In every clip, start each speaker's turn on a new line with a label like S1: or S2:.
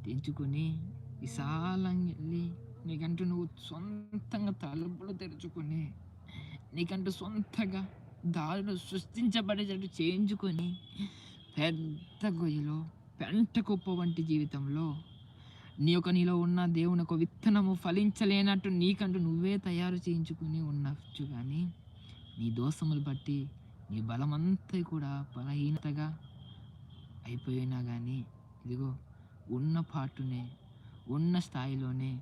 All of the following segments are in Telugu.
S1: తెంచుకొని విశాలంగా వెళ్ళి నీకంటూ నువ్వు సొంతంగా తలుపులు తెరుచుకొని నీకంటూ సొంతగా దారులు సృష్టించబడేటట్టు చేయించుకొని పెద్ద గొయ్యిలో పెంట కుప్ప వంటి జీవితంలో నీలో ఉన్న దేవుని ఒక విత్తనము ఫలించలేనట్టు నీకంటూ నువ్వే తయారు చేయించుకుని ఉండొచ్చు. కానీ నీ దోషములు బట్టి నీ బలమంతా కూడా బలహీనతగా అయిపోయినా కానీ ఇదిగో ఉన్న పాటునే, ఉన్న స్థాయిలోనే,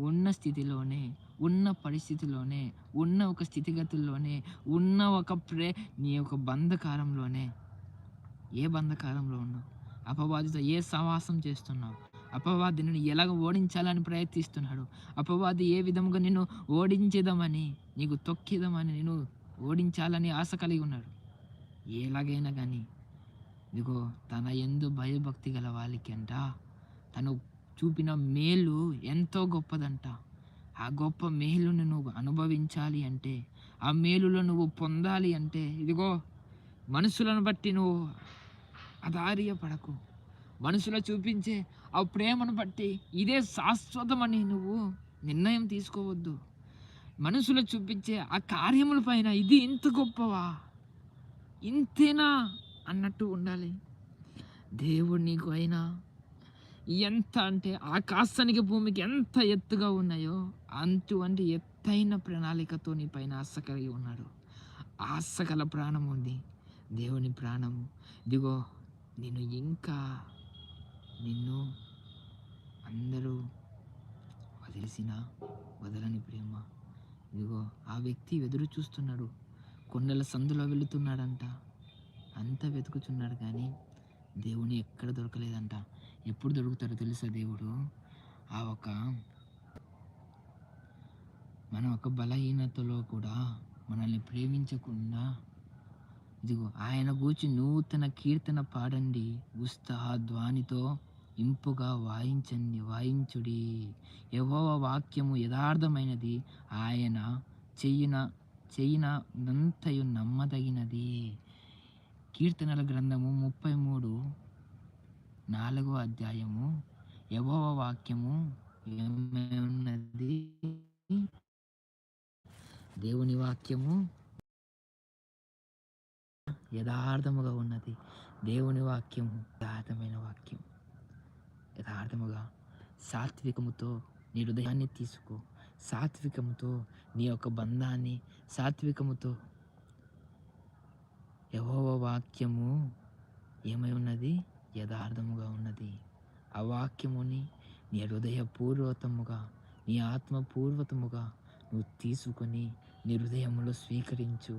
S1: ఉన్న స్థితిలోనే, ఉన్న పరిస్థితిలోనే, ఉన్న ఒక స్థితిగతుల్లోనే, ఉన్న ఒక నీ యొక్క బంధకారంలోనే, ఏ బంధకారంలో ఉన్నావు, అపవాదితో ఏ సహవాసం చేస్తున్నావు, అపవాది నిన్ను ఎలాగ ఓడించాలని ప్రయత్నిస్తున్నాడు, అపవాది ఏ విధముగా నిన్ను ఓడించేదామని, నీకు తొక్కేదామని, నిన్ను ఓడించాలని ఆశ కలిగి ఉన్నాడు. ఎలాగైనా కానీ ఇదిగో తన యందు భయభక్తి గల వాళ్ళకంట తను చూపిన మేలు ఎంతో గొప్పదంట. ఆ గొప్ప మేలును నువ్వు అనుభవించాలి అంటే, ఆ మేలులో నువ్వు పొందాలి అంటే, ఇదిగో మనుషులను బట్టి నువ్వు అధార్యపడకు. మనుషులు చూపించే ఆ ప్రేమను బట్టి ఇదే శాశ్వతమని నువ్వు నిర్ణయం తీసుకోవద్దు. మనుషులు చూపించే ఆ కార్యముల పైన ఇది ఇంత గొప్పవా, ఇంతేనా అన్నట్టు ఉండాలి. దేవుడు నీకు అయినా ఎంత అంటే ఆకాశానికి భూమికి ఎంత ఎత్తుగా ఉన్నాయో అటువంటి ఎత్తైన ప్రణాళికతో నీ పైన ఆశ కలిగి ఉన్నాడు. ఆశ గల ప్రాణం ఉంది, దేవుని ప్రాణము. ఇదిగో నిన్ను అందరూ వదిలేసినా వదలని ప్రేమ. ఇదిగో ఆ వ్యక్తి ఎదురు చూస్తున్నాడు, కొండల సందులో వెళుతున్నాడంట, అంతా వెతుకుతున్నాడు కానీ దేవుని ఎక్కడ దొరకలేదంట. ఎప్పుడు దొరుకుతాడో తెలుసా దేవుడు? మన ఒక బలహీనతలో కూడా మనల్ని ప్రేమించకుండా ఇదిగో ఆయన గూర్చి నూతన కీర్తన పాడండి, ఉత్సాహ ధ్వనితో ఇంపుగా వాయించుడి. యెహోవా వాక్యము యథార్థమైనది, ఆయన చేయునదంతయు నమ్మదగినది. కీర్తనల గ్రంథము 33:4 అధ్యాయము. యెహోవా వాక్యము ఏమైనది? దేవుని వాక్యము యథార్థముగా ఉన్నది. దేవుని వాక్యము యథార్థమైన వాక్యం. యథార్థముగా సాత్వికముతో నీ హృదయాన్ని తీసుకో, సాత్వికముతో నీ యొక్క బంధాన్ని, సాత్వికముతో యెహోవా వాక్యము ఏమై ఉన్నది? యథార్థముగా ఉన్నది. ఆ వాక్యముని నీ హృదయపూర్వకముగా, నీ ఆత్మపూర్వకముగా నువ్వు తీసుకొని నీ హృదయంలో స్వీకరించు.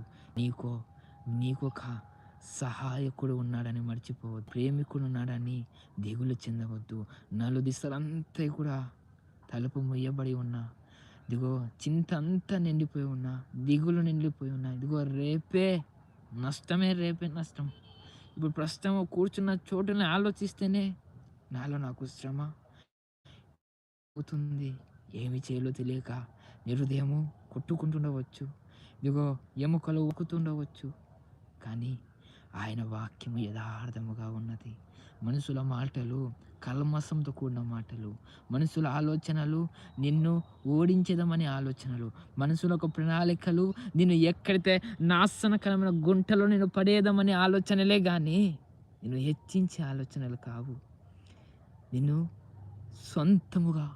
S1: నీకు ఒక సహాయకుడు ఉన్నాడని మర్చిపోవద్దు, ప్రేమికుడు ఉన్నాడని దిగులు చెందవద్దు. నలుదిశలంతా కూడా తలుపు ముయ్యబడి ఉన్నా, ఇదిగో చింత అంతా నిండిపోయి ఉన్నా, దిగులు నిండిపోయి ఉన్నా, ఇదిగో రేపే నష్టం. ఇప్పుడు ప్రస్తుతం కూర్చున్న చోటుని ఆలోచిస్తేనే నాకు శ్రమ అవుతుంది, ఏమి చేయాలో తెలియక నీ హృదయము కొట్టుకుంటుండవచ్చు, ఇదిగో ఎముకలు ఊకుతుండవచ్చు. కానీ ఆయన వాక్యము యథార్థముగా ఉన్నది. మనుషుల మాటలు కల్మసంతో కూడిన మాటలు, మనుషుల ఆలోచనలు నిన్ను ఓడించేదమని ఆలోచనలు, మనుషులకు ప్రణాళికలు నిన్ను ఎక్కడితే నాశనకరమైన గుంటలో నిన్ను పడేదమని ఆలోచనలే కానీ నిన్ను హెచ్చించే ఆలోచనలు కావు. నిన్ను సొంతముగా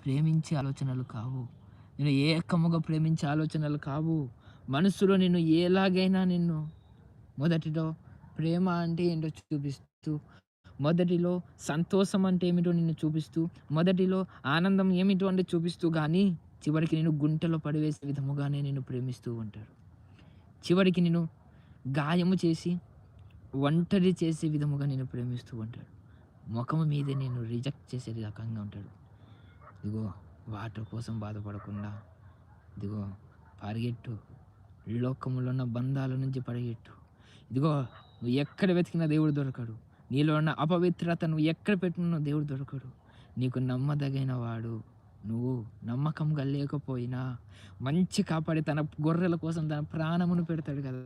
S1: ప్రేమించే ఆలోచనలు కావు. నిన్ను ఏకముగా ప్రేమించే ఆలోచనలు కావు. మనసులో నిన్ను ఎలాగైనా మొదటిలో ప్రేమ అంటే ఏంటో చూపిస్తూ, మొదటిలో సంతోషం అంటే ఏమిటో నిన్ను చూపిస్తూ, మొదటిలో ఆనందం ఏమిటో అంటే చూపిస్తూ, కానీ చివరికి నేను గుంటలో పడివేసే విధముగానే నిన్ను ప్రేమిస్తూ ఉంటాడు. చివరికి నేను గాయము చేసి ఒంటరి చేసే విధముగా నేను ప్రేమిస్తూ ఉంటాడు. ముఖము మీదే నేను రిజెక్ట్ చేసే రకంగా ఉంటాడు. ఇదిగో వాటి కోసం బాధపడకుండా ఇదిగో పరిగెట్టు, లోకములో ఉన్న బంధాల నుంచి పరిగెట్టు. ఇదిగో నువ్వు ఎక్కడ వెతికినా దేవుడు దొరకడు. నీలో ఉన్న అపవిత్రత నువ్వు ఎక్కడ పెట్టినా దేవుడు దొరకడు. నీకు నమ్మదగిన వాడు. నువ్వు నమ్మకంగా లేకపోయినా మంచి కాపాడి తన గొర్రెల కోసం తన ప్రాణమును పెడతాడు కదా.